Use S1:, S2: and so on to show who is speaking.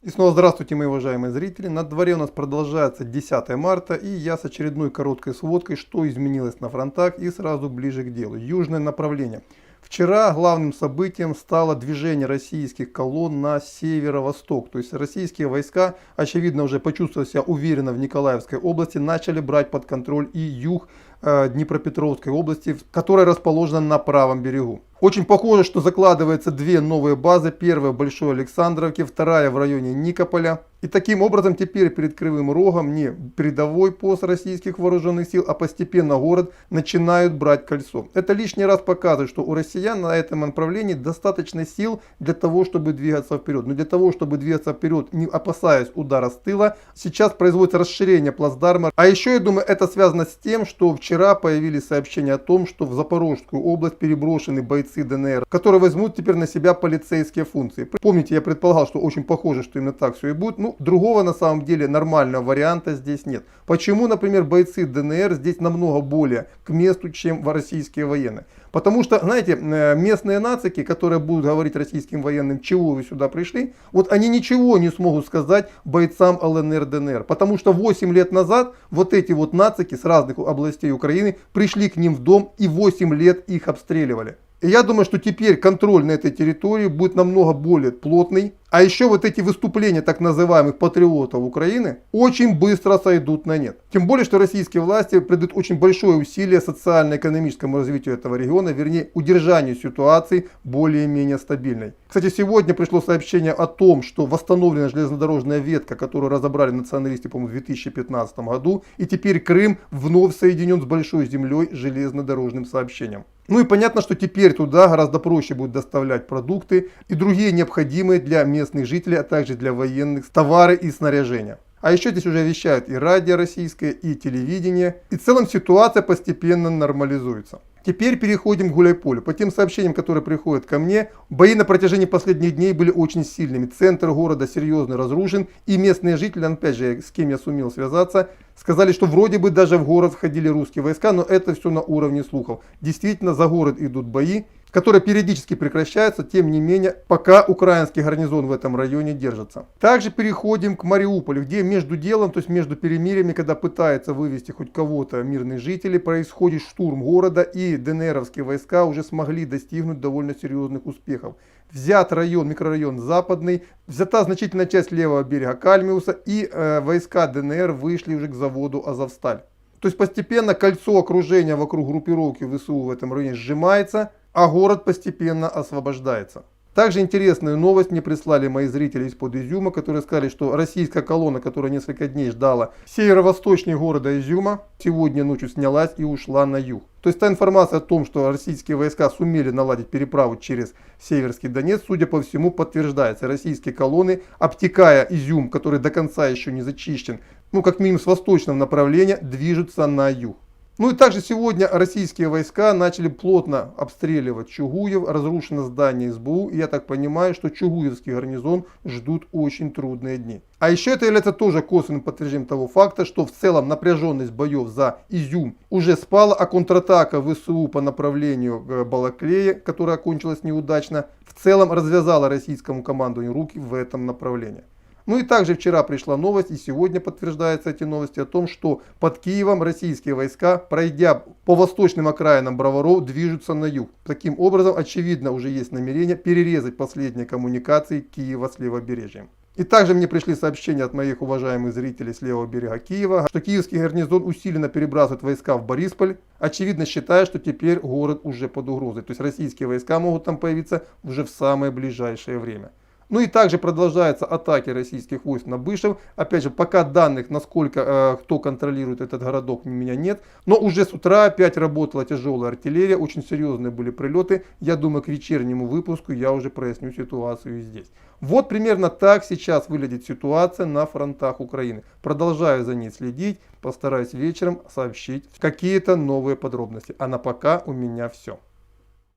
S1: И снова здравствуйте, мои уважаемые зрители. На дворе у нас продолжается 10 марта, и я с очередной короткой сводкой, что изменилось на фронтах, и сразу ближе к делу. Южное направление. Вчера главным событием стало движение российских колонн на северо-восток. То есть российские войска, очевидно, уже почувствовав себя уверенно в Николаевской области, начали брать под контроль и юг Днепропетровской области, которая расположена на правом берегу. Очень похоже, что закладываются две новые базы. Первая в Большой Александровке, вторая в районе Никополя. И таким образом теперь перед Кривым Рогом не передовой пост российских вооруженных сил, а постепенно город начинают брать кольцо. Это лишний раз показывает, что у россиян на этом направлении достаточно сил для того, чтобы двигаться вперед. Но для того, чтобы двигаться вперед, не опасаясь удара с тыла, сейчас производится расширение плацдарма. А еще, я думаю, это связано с тем, что вчера появились сообщения о том, что в Запорожскую область переброшены бойцы ДНР, которые возьмут теперь на себя полицейские функции. Помните, я предполагал, что очень похоже, что именно так все и будет. Ну, другого на самом деле нормального варианта здесь нет. Почему, например, бойцы ДНР здесь намного более к месту, чем российские военные? Потому что, знаете, местные нацики, которые будут говорить российским военным, чего вы сюда пришли, вот они ничего не смогут сказать бойцам ЛНР, ДНР. Потому что 8 лет назад вот эти вот нацики с разных областей Украины пришли к ним в дом и 8 лет их обстреливали. И я думаю, что теперь контроль на этой территории будет намного более плотный. А еще вот эти выступления так называемых патриотов Украины очень быстро сойдут на нет. Тем более, что российские власти придают очень большое усилие социально-экономическому развитию этого региона, вернее удержанию ситуации более-менее стабильной. Кстати, сегодня пришло сообщение о том, что восстановлена железнодорожная ветка, которую разобрали националисты, по-моему, в 2015 году. И теперь Крым вновь соединен с Большой землей железнодорожным сообщением. Ну и понятно, что теперь туда гораздо проще будет доставлять продукты и другие необходимые для местных жителей, а также для военных товары и снаряжения. А еще здесь уже вещают и радио российское, и телевидение. И в целом ситуация постепенно нормализуется. Теперь переходим к Гуляйполю. По тем сообщениям, которые приходят ко мне, бои на протяжении последних дней были очень сильными. Центр города серьезно разрушен. И местные жители, опять же, с кем я сумел связаться, сказали, что вроде бы даже в город входили русские войска, но это все на уровне слухов. Действительно, за город идут бои, которые периодически прекращаются, тем не менее, пока украинский гарнизон в этом районе держится. Также переходим к Мариуполю, где между делом, то есть между перемириями, когда пытаются вывести хоть кого-то мирных жителей, происходит штурм города, и ДНРовские войска уже смогли достигнуть довольно серьезных успехов. Взят район, микрорайон Западный, взята значительная часть левого берега Кальмиуса, и войска ДНР вышли уже к заводу Азовсталь. То есть постепенно кольцо окружения вокруг группировки ВСУ в этом районе сжимается, а город постепенно освобождается. Также интересную новость мне прислали мои зрители из-под Изюма, которые сказали, что российская колонна, которая несколько дней ждала северо-восточнее города Изюма, сегодня ночью снялась и ушла на юг. То есть та информация о том, что российские войска сумели наладить переправу через Северский Донец, судя по всему, подтверждается. Российские колонны, обтекая Изюм, который до конца еще не зачищен, ну как минимум с восточного направления, движутся на юг. Ну и также сегодня российские войска начали плотно обстреливать Чугуев, разрушено здание СБУ, и я так понимаю, что Чугуевский гарнизон ждут очень трудные дни. А еще это является тоже косвенным подтверждением того факта, что в целом напряженность боев за Изюм уже спала, а контратака ВСУ по направлению к Балаклее, которая окончилась неудачно, в целом развязала российскому командованию руки в этом направлении. Ну и также вчера пришла новость, и сегодня подтверждаются эти новости о том, что под Киевом российские войска, пройдя по восточным окраинам Броваров, движутся на юг. Таким образом, очевидно, уже есть намерение перерезать последние коммуникации Киева с левобережьем. И также мне пришли сообщения от моих уважаемых зрителей с левого берега Киева, что киевский гарнизон усиленно перебрасывает войска в Борисполь, очевидно считая, что теперь город уже под угрозой. То есть российские войска могут там появиться уже в самое ближайшее время. Ну и также продолжаются атаки российских войск на Бышев. Опять же, пока данных, насколько кто контролирует этот городок, у меня нет. Но уже с утра опять работала тяжелая артиллерия, очень серьезные были прилеты. Я думаю, к вечернему выпуску я уже проясню ситуацию и здесь. Вот примерно так сейчас выглядит ситуация на фронтах Украины. Продолжаю за ней следить, постараюсь вечером сообщить какие-то новые подробности. А на пока у меня все.